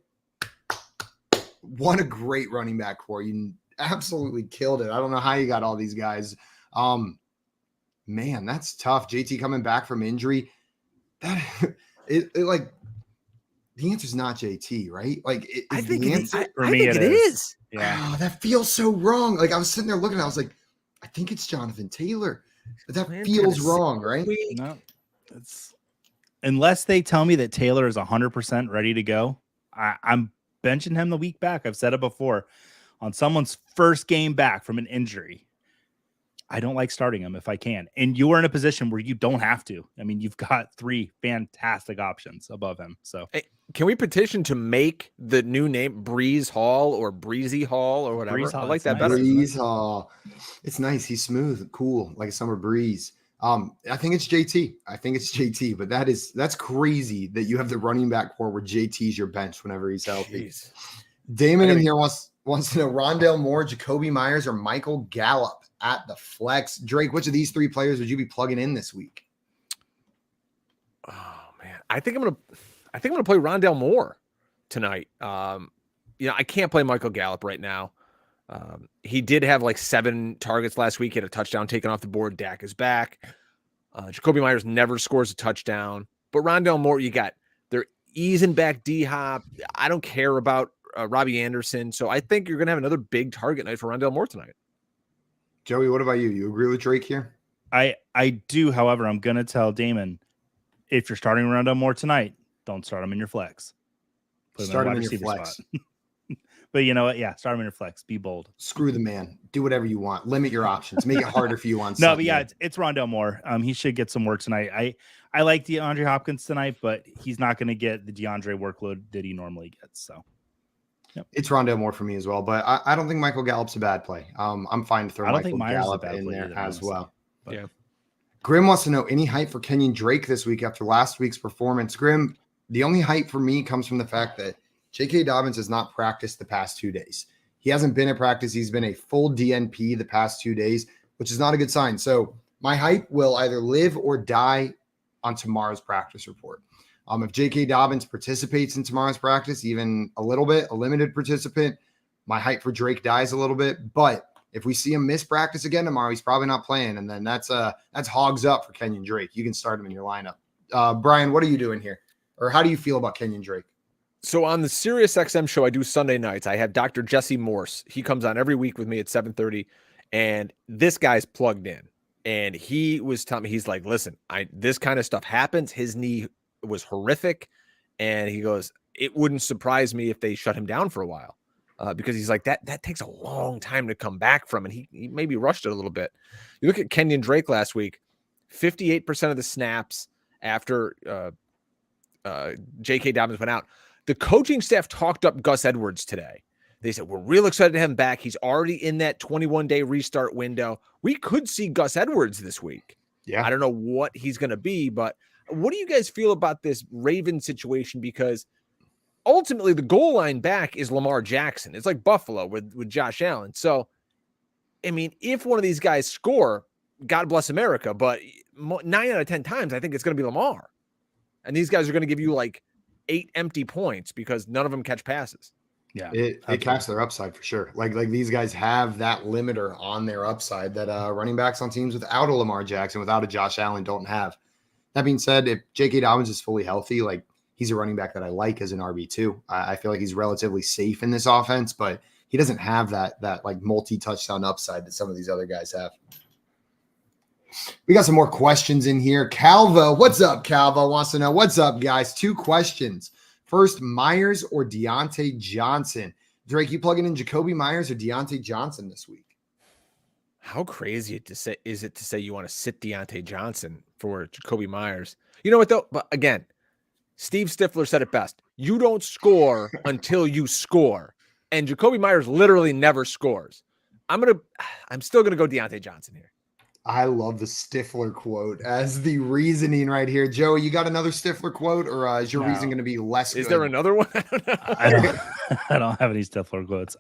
what a great running back core. You absolutely killed it. I don't know how you got all these guys. Man, that's tough. JT coming back from injury. That like the answer is not JT, right? Like
I think
the
it
answer.
is. I think it is.
Yeah.
Oh, that feels so wrong. Like I was sitting there looking, I was like, I think it's Jonathan Taylor, but that feels wrong, right?
No, it's unless they tell me that Taylor is 100% ready to go. I'm benching him the week back. I've said it before. On someone's first game back from an injury, I don't like starting him if I can. And you are in a position where you don't have to. I mean, you've got 3 fantastic options above him. So
hey, can we petition to make the new name Breeze Hall or Breezy Hall or whatever?
Hall,
I like that better.
Breeze Hall. It's nice. He's smooth, cool, like a summer breeze. I think it's JT. But that's crazy that you have the running back core where JT's your bench whenever he's healthy.
Jeez.
Damon in here wants to know Rondale Moore, Jacoby Myers, or Michael Gallup at the flex. Drake, which of these 3 players would you be plugging in this week?
Oh man, I think I'm gonna play Rondale Moore tonight. I can't play Michael Gallup right now. He did have like 7 targets last week. He had a touchdown taken off the board. Dak is back. Jacoby Myers never scores a touchdown, but Rondale Moore, they're easing back D-Hop. I don't care about Robbie Anderson, so I think you're gonna have another big target night for Rondale Moore tonight.
Joey, what about you? You agree with Drake here?
I do. However, I'm going to tell Damon, if you're starting Rondale Moore tonight, don't start him in your flex.
Start him in your flex.
But you know what? Yeah, start him in your flex. Be bold.
Screw the man. Do whatever you want. Limit your options. Make it harder for you on
No, but yeah, it's Rondale Moore. He should get some work tonight. I like DeAndre Hopkins tonight, but he's not going to get the DeAndre workload that he normally gets. So. Yep.
It's Rondale Moore for me as well, but I don't think Michael Gallup's a bad play. I'm fine to throw Michael Gallup in there as well.
But.
Yeah.
Grim wants to know any hype for Kenyan Drake this week after last week's performance. Grim, the only hype for me comes from the fact that J.K. Dobbins has not practiced the past 2 days. He hasn't been at practice. He's been a full DNP the past 2 days, which is not a good sign. So my hype will either live or die on tomorrow's practice report. If J.K. Dobbins participates in tomorrow's practice, even a little bit, a limited participant, my hype for Drake dies a little bit. But if we see him miss practice again tomorrow, he's probably not playing. And then that's hogs up for Kenyan Drake. You can start him in your lineup. Brian, what are you doing here? Or how do you feel about Kenyan Drake?
So on the Sirius XM show I do Sunday nights, I have Dr. Jesse Morse. He comes on every week with me at 7:30, and this guy's plugged in. And he was telling me, he's like, listen, this kind of stuff happens. His knee was horrific, and he goes, it wouldn't surprise me if they shut him down for a while, because he's like, that takes a long time to come back from, and he maybe rushed it a little bit. You look at Kenyan Drake last week, 58% of the snaps after J.K. Dobbins went out. The coaching staff talked up Gus Edwards today. They said, we're real excited to have him back. He's already in that 21-day restart window. We could see Gus Edwards this week.
Yeah,
I don't know what he's going to be, but what do you guys feel about this Ravens situation? Because ultimately the goal line back is Lamar Jackson. It's like Buffalo with Josh Allen. So, I mean, if one of these guys score, God bless America, but 9 out of 10 times, I think it's going to be Lamar. And these guys are going to give you like 8 empty points because none of them catch passes.
Yeah,
it caps their upside for sure. Like these guys have that limiter on their upside that running backs on teams without a Lamar Jackson, without a Josh Allen don't have. That being said, if J.K. Dobbins is fully healthy, like he's a running back that I like as an RB2. I feel like he's relatively safe in this offense, but he doesn't have that like multi-touchdown upside that some of these other guys have. We got some more questions in here. Calvo, what's up? Calvo wants to know, what's up, guys? 2 questions. First, Myers or Deontay Johnson? Drake, you plugging in Jacoby Myers or Deontay Johnson this week?
How crazy is it to say you want to sit Deontay Johnson for Jacoby Myers? You know what, though? But again, Steve Stifler said it best. You don't score until you score. And Jacoby Myers literally never scores. I'm still going to go Deontay Johnson here.
I love the Stifler quote as the reasoning right here. Joey, you got another Stifler quote, or is your reason going to be less good?
Is there another one?
I don't have any Stifler quotes.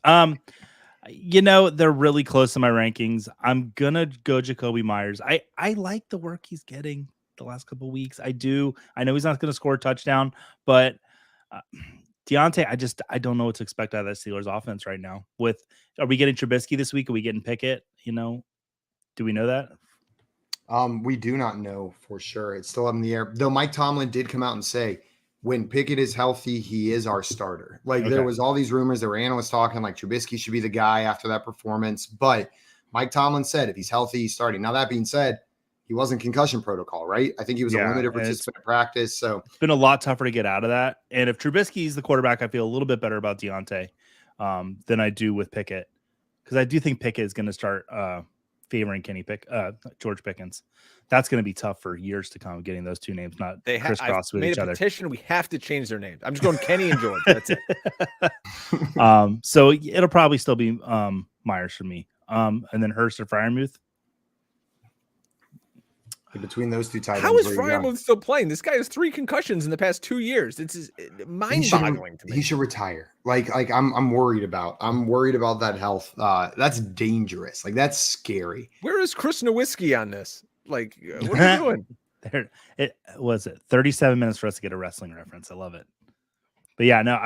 They're really close to my rankings. I'm gonna go Jacoby Myers. I like the work he's getting the last couple of weeks. I do. I know he's not going to score a touchdown, but Deontay, I don't know what to expect out of that Steelers offense right now. Are we getting Trubisky this week? Are we getting Pickett? Do we know that?
We do not know for sure. It's still up in the air. Though Mike Tomlin did come out and say, when Pickett is healthy, he is our starter. There was all these rumors. There were analysts talking like Trubisky should be the guy after that performance. But Mike Tomlin said if he's healthy, he's starting. Now, that being said, he wasn't concussion protocol, right? I think he was a limited participant in practice. So
it's been a lot tougher to get out of that. And if Trubisky is the quarterback, I feel a little bit better about Deontay than I do with Pickett. Because I do think Pickett is going to start favoring George Pickens. That's going to be tough for years to come, getting those two names not crisscross with each other.
Petition. We have to change their names. I'm just going Kenny and George. That's it.
So it'll probably still be Myers for me. And then Hurst or Freiermuth.
Between those two titles,
how is Freiermuth still playing? This guy has 3 concussions in the past 2 years. It's mind-boggling to me.
He should retire. I'm worried about that health. That's dangerous. That's scary.
Where is Chris Nowinski on this? What are you doing?
It was 37 minutes for us to get a wrestling reference. I love it. But yeah, no,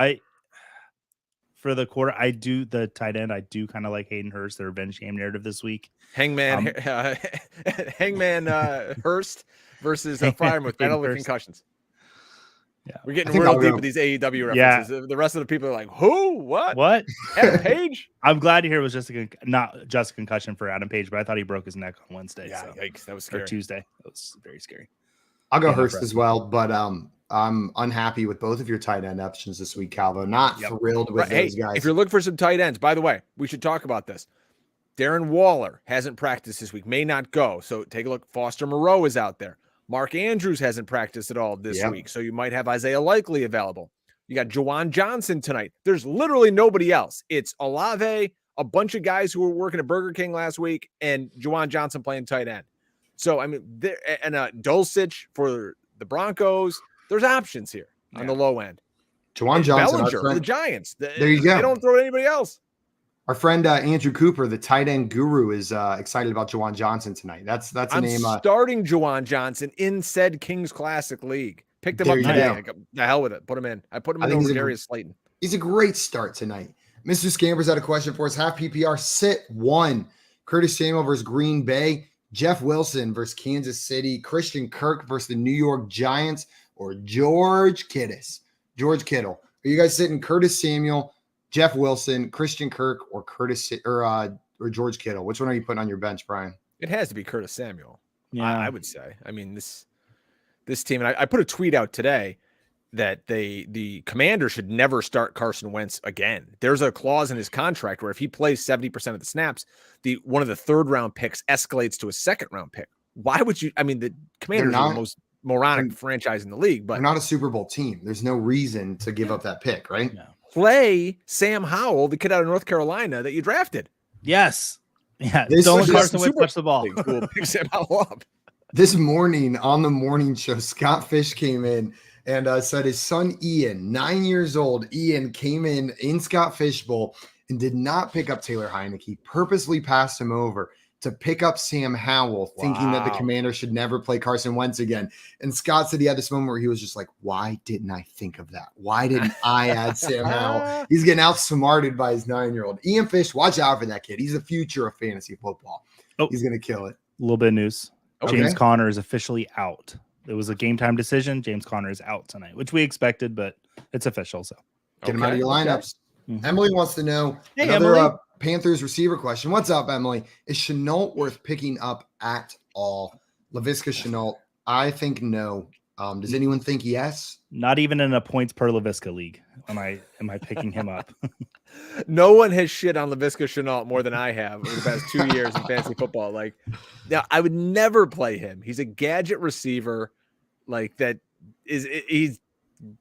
for the quarter, the tight end. I do kind of like Hayden Hurst, the revenge game narrative this week.
Hangman Hurst versus Freiermuth, battle of concussions. Yeah, we're getting real deep with these AEW references. Yeah. The rest of the people are like, "Who? What? Adam Page?"
I'm glad to hear it was not just a concussion for Adam Page, but I thought he broke his neck on Wednesday.
Yeah, yikes, that was scary.
Or Tuesday, that was very scary.
I'll go Hurst as well, but I'm unhappy with both of your tight end options this week, Calvo. Not thrilled with those guys.
If you're looking for some tight ends, by the way, we should talk about this. Darren Waller hasn't practiced this week, may not go. So take a look. Foster Moreau is out there. Mark Andrews hasn't practiced at all this week. So you might have Isaiah Likely available. You got Juwan Johnson tonight. There's literally nobody else. It's Olave, a bunch of guys who were working at Burger King last week, and Juwan Johnson playing tight end. So, Dulcich for the Broncos. There's options here on the low end.
Juwan Johnson,
Bellinger for the Giants.
There you go.
They don't throw anybody else.
Our friend Andrew Cooper, the tight end guru, is excited about Juwan Johnson tonight. That's a name.
I'm starting Juwan Johnson in said Kings Classic League. Picked him up today. The hell with it. Put him in. I put him in over Darius Slayton.
He's a great start tonight. Mr. Scampers had a question for us. Half PPR, sit 1. Curtis Samuel versus Green Bay. Jeff Wilson versus Kansas City. Christian Kirk versus the New York Giants. Or George Kittle. Are you guys sitting Curtis Samuel, Jeff Wilson, Christian Kirk, or or George Kittle? Which one are you putting on your bench, Brian?
It has to be Curtis Samuel.
Yeah,
I would say. I mean, this team, and I put a tweet out today that the Commander should never start Carson Wentz again. There's a clause in his contract where if he plays 70% of the snaps, one of the 3rd round picks escalates to a 2nd round pick. Why would you? I mean, the Commanders are the most moronic franchise in the league, but
they're not a Super Bowl team. There's no reason to give up that pick, right?
No.
Play Sam Howell, the kid out of North Carolina that you drafted.
Yes. Yeah. Don't let Carson Wentz touch the ball.
Cool. Pick Sam Howell up.
This morning on the morning show, Scott Fish came in and said his son Ian, 9 years old, came in Scott Fish Bowl and did not pick up Taylor Heinicke. He purposely passed him over to pick up Sam Howell, thinking that the Commander should never play Carson Wentz again. And Scott said he had this moment where he was just like, why didn't I think of that? Why didn't I add Sam Howell? He's getting outsmarted by his 9-year-old. Ian Fish, watch out for that kid. He's the future of fantasy football. He's going to kill it.
A little bit of news.
Okay.
James Conner is officially out. It was a game time decision. James Conner is out tonight, which we expected, but it's official. So
get him out of your lineups.
Mm-hmm.
Emily wants to know another Panthers receiver question. What's up, Emily? Is Chenault worth picking up at all. Laviska Shenault, I think no. Does anyone think yes?
Not even in a points per LaVisca league am I picking him up.
No one has shit on Laviska Shenault more than I have over the past 2 years in fantasy football. Like, now I would never play him. He's a gadget receiver, like that he's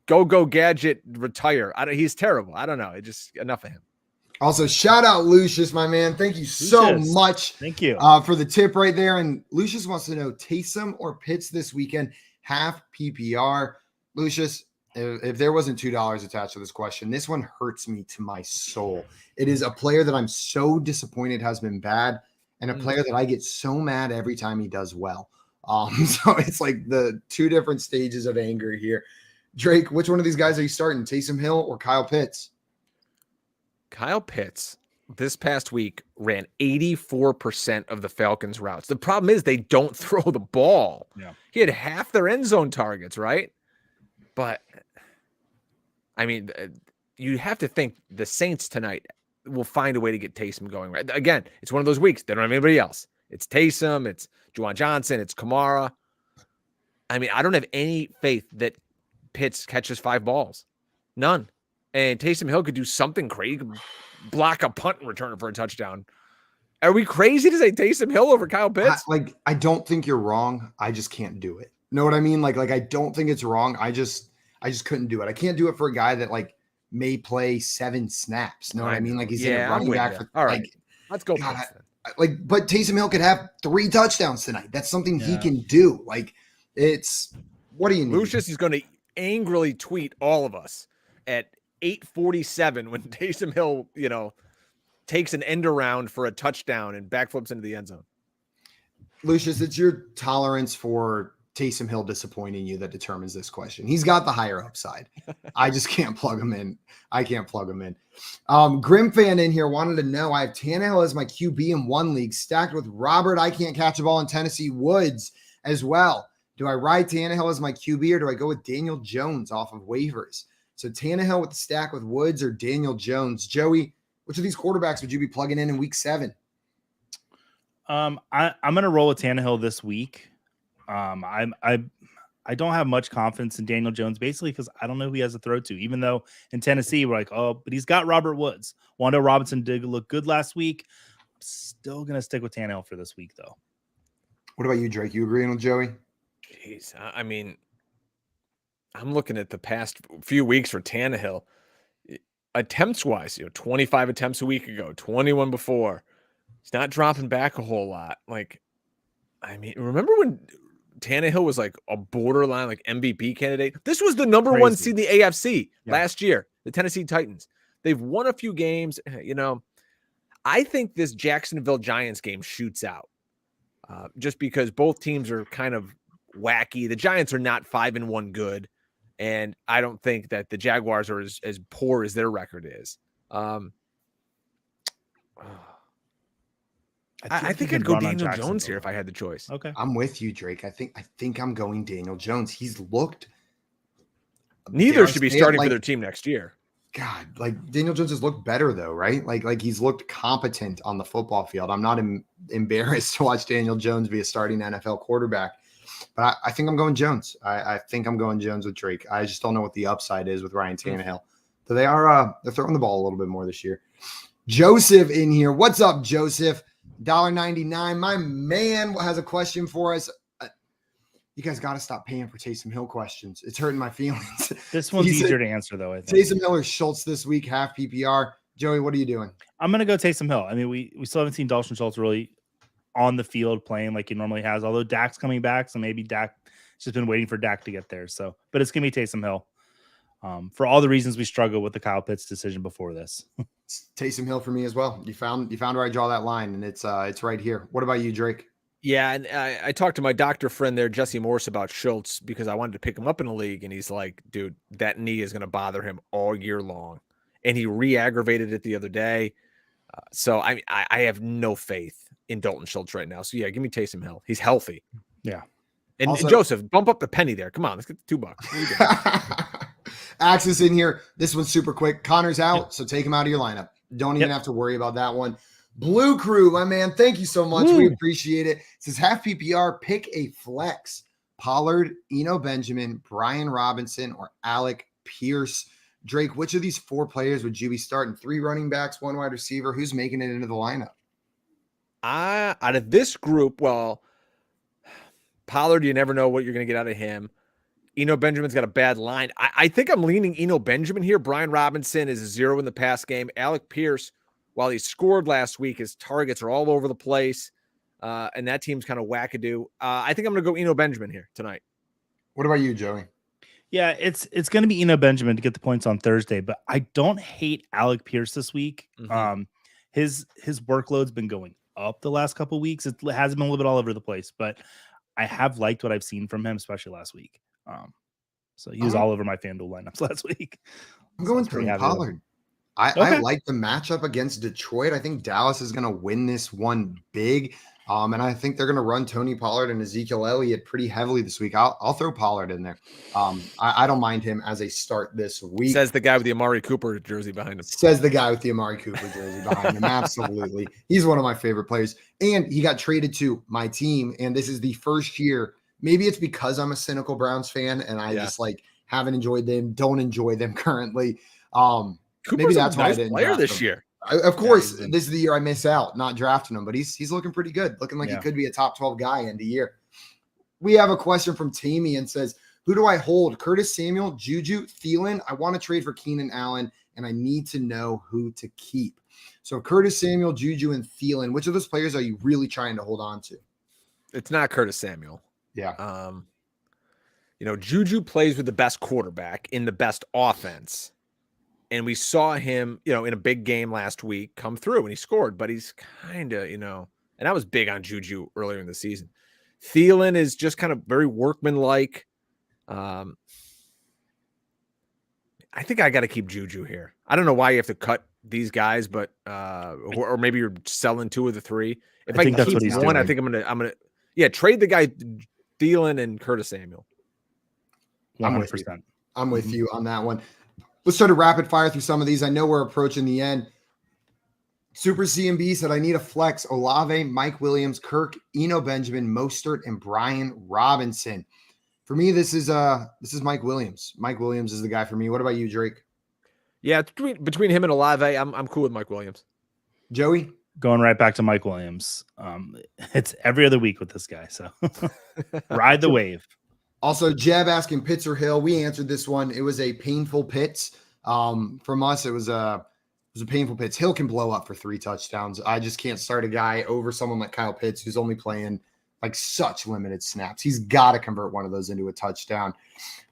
go gadget retire. He's terrible. I don't know. It just enough of him.
Also, shout out Lucius, my man. Thank you so much.
Thank you
for the tip right there. And Lucius wants to know Taysom or Pitts this weekend, half PPR. Lucius, if there wasn't $2 attached to this question, this one hurts me to my soul. It is a player that I'm so disappointed has been bad, and a player that I get so mad every time he does well. So it's like the two different stages of anger here. Drake, which one of these guys are you starting? Taysom Hill or Kyle Pitts?
Kyle Pitts this past week ran 84% of the Falcons' routes. The problem is they don't throw the ball.
Yeah.
He had half their end zone targets, right? But I mean, you have to think the Saints tonight will find a way to get Taysom going. Right? Again, it's one of those weeks. They don't have anybody else. It's Taysom, it's Juwan Johnson, it's Kamara. I mean, I don't have any faith that Pitts catches 5 balls. None. And Taysom Hill could do something crazy, block a punt and return for a touchdown. Are we crazy to say Taysom Hill over Kyle Pitts?
I don't think you're wrong. I just can't do it. Know what I mean? Like I don't think it's wrong. I just couldn't do it. I can't do it for a guy that like may play 7 snaps. Know what I mean? Like he's in a running back for
all right. Let's go.
God, but Taysom Hill could have 3 touchdowns tonight. That's something he can do. Like it's what do you need?
Lucius is going to angrily tweet all of us at 8:47 when Taysom Hill, takes an end around for a touchdown and backflips into the end zone.
Lucius, it's your tolerance for Taysom Hill disappointing you that determines this question. He's got the higher upside. I just can't plug him in. I can't plug him in. Grim fan in here wanted to know, I have Tannehill as my QB in one league stacked with Robert. I can't catch a ball in Tennessee Woods as well. Do I ride Tannehill as my QB or do I go with Daniel Jones off of waivers? So Tannehill with the stack with Woods or Daniel Jones. Joey, which of these quarterbacks would you be plugging in week 7?
I'm going to roll with Tannehill this week. I don't have much confidence in Daniel Jones, basically because I don't know who he has to throw to. Even though in Tennessee we're like, oh, but he's got Robert Woods. Wan'Dale Robinson did look good last week. I'm still going to stick with Tannehill for this week, though.
What about you, Drake? You agreeing with Joey?
Jeez, I mean, I'm looking at the past few weeks for Tannehill. Attempts-wise, 25 attempts a week ago, 21 before. He's not dropping back a whole lot. Like, I mean, remember when Tannehill was like a borderline like MVP candidate? This was the number one seed in the AFC last year, the Tennessee Titans. They've won a few games. I think this Jacksonville Giants game shoots out just because both teams are kind of wacky. The Giants are not 5-1 good. And I don't think that the Jaguars are as poor as their record is. I think I'd go Daniel Jones here if I had the choice.
Okay.
I'm with you, Drake. I think I'm going Daniel Jones. He's looked.
Neither should be starting for their team next year.
God, like Daniel Jones has looked better though, right? Like he's looked competent on the football field. I'm not embarrassed to watch Daniel Jones be a starting NFL quarterback. But I think I'm going Jones. I think I'm going Jones with Drake. I just don't know what the upside is with Ryan Tannehill. So they're throwing the ball a little bit more this year. Joseph in here. What's up, Joseph? $1.99. My man has a question for us. You guys got to stop paying for Taysom Hill questions. It's hurting my feelings.
This one's easier to answer, though, I think.
Taysom Hill or Schultz this week, half PPR. Joey, what are you doing?
I'm going to go Taysom Hill. I mean, we still haven't seen Dalton Schultz really on the field playing like he normally has, although Dak's coming back, so maybe Dak just been waiting for Dak to get there. So, but it's going to be Taysom Hill for all the reasons we struggled with the Kyle Pitts decision before this.
It's Taysom Hill for me as well. You found where I draw that line, and it's right here. What about you, Drake?
Yeah, and I talked to my doctor friend there, Jesse Morse, about Schultz because I wanted to pick him up in a league, and he's like, dude, that knee is going to bother him all year long. And he re-aggravated it the other day. So I have no faith in Dalton Schultz right now. So yeah, give me Taysom Hill. He's healthy.
Yeah.
And also, Joseph, bump up the penny there. Come on, let's get the $2.
Axis in here. This one's super quick. Connor's out, so take him out of your lineup. Don't even have to worry about that one. Blue Crew, my man, thank you so much.
Woo.
We appreciate it. It says half PPR, pick a flex. Pollard, Benjamin, Brian Robinson, or Alec Pierce. Drake, which of these 4 players would you be starting? 3 running backs, 1 wide receiver. Who's making it into the lineup?
Out of this group, well, Pollard, you never know what you're going to get out of him. Benjamin's got a bad line. I think I'm leaning Benjamin here. Brian Robinson is a 0 in the pass game. Alec Pierce, while he scored last week, his targets are all over the place. And that team's kind of wackadoo. I think I'm going to go Benjamin here tonight. What
about you, Joey?
Yeah, it's going to be Benjamin to get the points on Thursday, but I don't hate Alec Pierce this week.
Mm-hmm.
His workload's been going up the last couple of weeks. It has been a little bit all over the place, but I have liked what I've seen from him, especially last week. So he was all over my FanDuel lineups last week.
I'm going through Pollard. I like the matchup against Detroit. I think Dallas is going to win this one big. And I think they're going to run Tony Pollard and Ezekiel Elliott pretty heavily this week. I'll throw Pollard in there. I don't mind him as a start this week.
Says the guy with the Amari Cooper jersey behind him.
Says the guy with the Amari Cooper jersey behind him. Absolutely. He's one of my favorite players. And he got traded to my team. And this is the first year. Maybe it's because I'm a cynical Browns fan and I just haven't enjoyed them, don't enjoy them currently. Maybe that's why I didn't
player this year.
Of course, this is the year I miss out not drafting him, but he's looking pretty good, looking like he could be a top 12 guy end of year. We have a question from Tammy and says, who do I hold? Curtis Samuel, Juju, Thielen? I want to trade for Keenan Allen, and I need to know who to keep. So Curtis Samuel, Juju, and Thielen, which of those players are you really trying to hold on to?
It's not Curtis Samuel.
Yeah.
Juju plays with the best quarterback in the best offense. And we saw him, in a big game last week come through and he scored, but he's kind of, and I was big on Juju earlier in the season. Thielen is just kind of very workmanlike. I think I got to keep Juju here. I don't know why you have to cut these guys, but or maybe you're selling 2 of the 3. If I can keep one, doing. I think I'm gonna trade the guy Thielen and Curtis Samuel.
100%.
I'm with you on that one. Let's start a rapid fire through some of these. I know we're approaching the end. Super CMB said, I need a flex. Olave, Mike Williams, Kirk, Benjamin, Mostert, and Brian Robinson. For me, this is Mike Williams. Mike Williams is the guy for me. What about you, Drake?
Yeah, between him and Olave, I'm cool with Mike Williams.
Joey?
Going right back to Mike Williams. It's every other week with this guy, so ride the wave.
Also, Jeb asking Pitts or Hill. We answered this one. It was a painful Pitts. From us, it was a painful Pitts. Hill can blow up for 3 touchdowns. I just can't start a guy over someone like Kyle Pitts who's only playing like such limited snaps. He's got to convert one of those into a touchdown.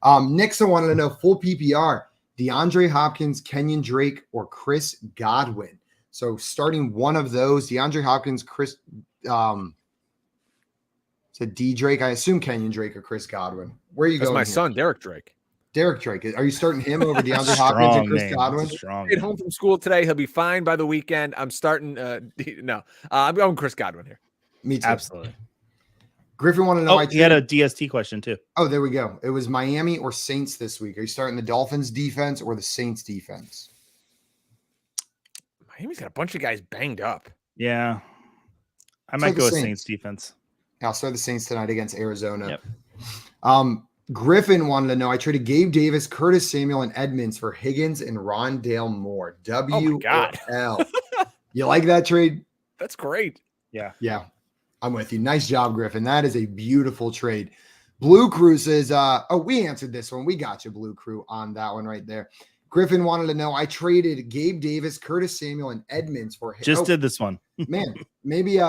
Nixon wanted to know full PPR, DeAndre Hopkins, Kenyan Drake, or Chris Godwin. So starting one of those, DeAndre Hopkins, Chris said D Drake. I assume Kenyan Drake or Chris Godwin. Where are you going?
That's my son, Derek Drake.
Derek Drake. Are you starting him over DeAndre Hopkins and Chris Godwin?
Get home from school today. He'll be fine by the weekend. I'm starting. I'm going Chris Godwin here.
Me too.
Absolutely.
Griffin wanted to know.
He had a DST question too.
Oh, there we go. It was Miami or Saints this week. Are you starting the Dolphins defense or the Saints defense?
Miami's got a bunch of guys banged up.
Yeah. I might go with Saints defense.
I'll start the Saints tonight against Arizona.
Yep.
Griffin wanted to know, I traded Gabe Davis, Curtis Samuel, and Edmonds for Higgins and Rondale Moore. W or L. You like that trade?
That's great.
Yeah.
Yeah. I'm with you. Nice job, Griffin. That is a beautiful trade. Blue Crew says, we answered this one. We got you, Blue Crew, on that one right there. Griffin wanted to know, I traded Gabe Davis, Curtis Samuel, and Edmonds for
did this one.
Man, maybe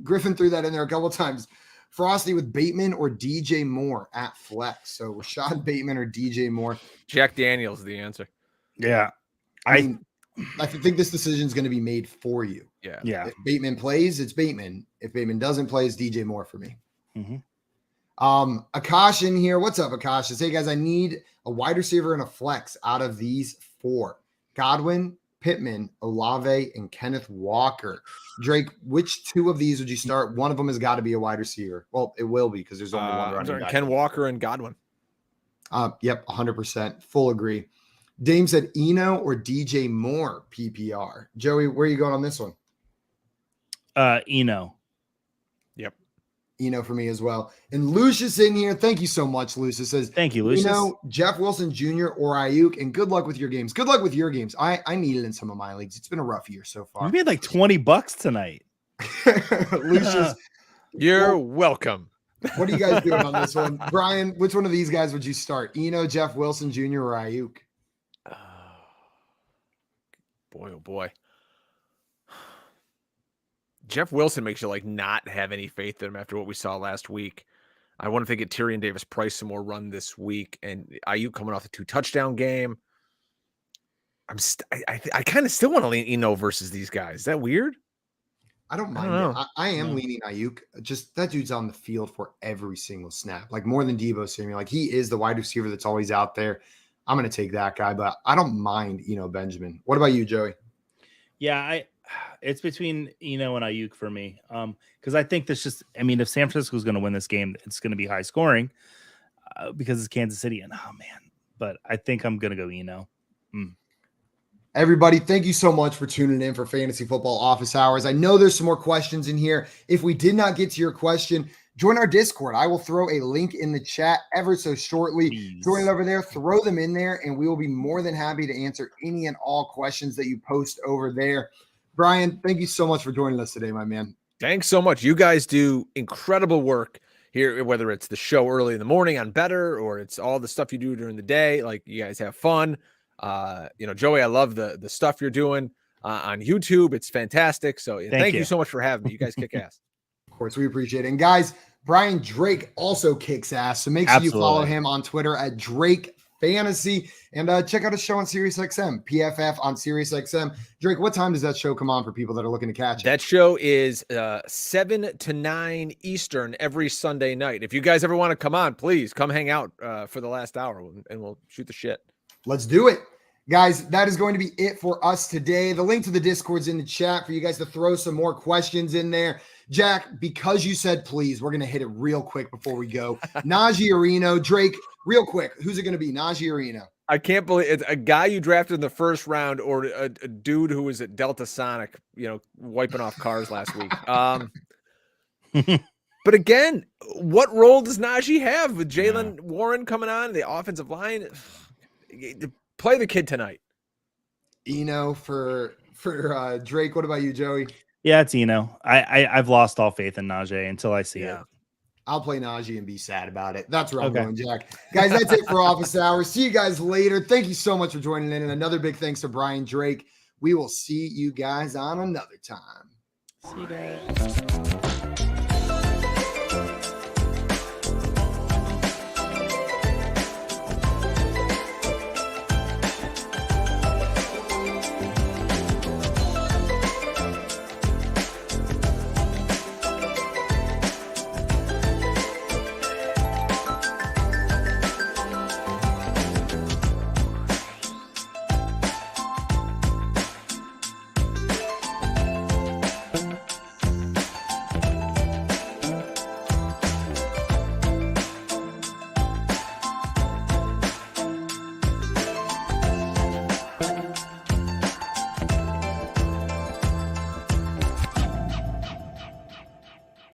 Griffin threw that in there a couple of times. Frosty with Bateman or DJ Moore at flex. So Rashad Bateman or DJ Moore.
Jack Daniels the answer.
Yeah.
I think this decision is going to be made for you.
Yeah.
If Bateman plays, it's Bateman. If Bateman doesn't play, it's DJ Moore for me.
Mm-hmm.
Akash in here. What's up, Akash? Says, hey guys, I need a wide receiver and a flex out of these 4. Godwin, Pittman, Olave, and Kenneth Walker. Drake, which 2 of these would you start? One of them has got to be a wide receiver. Well, it will be because there's only one running back.
Ken Walker and Godwin.
Yep, 100%. Full agree. Dame said Eno or DJ Moore PPR. Joey, where are you going on this one?
Eno.
Yep.
Eno for me as well. And Lucius in here. Thank you so much, Lucius. Says,
Thank you, Lucius.
Jeff Wilson Jr. or Ayuk, and good luck with your games. Good luck with your games. I need it in some of my leagues. It's been a rough year so far.
You made like $20 tonight.
Lucius,
You're welcome.
what are you guys doing on this one? Brian, which one of these guys would you start? Eno, Jeff Wilson Jr. or Ayuk?
Boy, oh boy. Jeff Wilson makes you like not have any faith in him after what we saw last week. I wonder if they get Tyrion Davis-Price some more run this week, and Ayuk coming off a 2-touchdown game. I kind of still want to lean Eno versus these guys. Is that weird?
I don't mind it. I am leaning Ayuk. Just that dude's on the field for every single snap, like more than Deebo Samuel. Like he is the wide receiver that's always out there. I'm going to take that guy, but I don't mind Benjamin. What about you, Joey?
Yeah, it's between Eno and Ayuk for me. Because I think if San Francisco is going to win this game, it's going to be high scoring because it's Kansas City. And but I think I'm going to go Eno.
Everybody, thank you so much for tuning in for Fantasy Football Office Hours. I know there's some more questions in here. If we did not get to your question, join our Discord. I will throw a link in the chat ever so shortly.
Please.
Join it over there, throw them in there, and we will be more than happy to answer any and all questions that you post over there. Brian, thank you so much for joining us today, my man.
Thanks so much. You guys do incredible work here, whether it's the show early in the morning on Better or it's all the stuff you do during the day. Like you guys have fun. Joey, I love the stuff you're doing on YouTube. It's fantastic. So thank you so much for having me. You guys kick ass.
Of course, we appreciate it. And guys, Brian Drake also kicks ass. So make sure you follow him on Twitter at Drake Fantasy and check out his show on SiriusXM, PFF on SiriusXM. Drake, what time does that show come on for people that are looking to catch it?
That show is 7 to 9 Eastern every Sunday night. If you guys ever want to come on, please come hang out for the last hour and we'll shoot the shit.
Let's do it. Guys, that is going to be it for us today. The link to the Discord's in the chat for you guys to throw some more questions in there. Jack, because you said please, we're going to hit it real quick before we go. Najee or Eno. Drake, real quick, who's it going to be, Najee or Eno?
I can't believe it's a guy you drafted in the first round or a dude who was at Delta Sonic, wiping off cars last week. But again, what role does Najee have with Jaylen Warren coming on, the offensive line? Play the kid tonight.
Eno for Drake. What about you, Joey?
Yeah, it's Eno. I've lost all faith in Najee until I see it.
I'll play Najee and be sad about it. That's where I'm going, Jack. Guys, that's it for Office Hours. See you guys later. Thank you so much for joining in. And another big thanks to Brian Drake. We will see you guys on another time.
See you guys.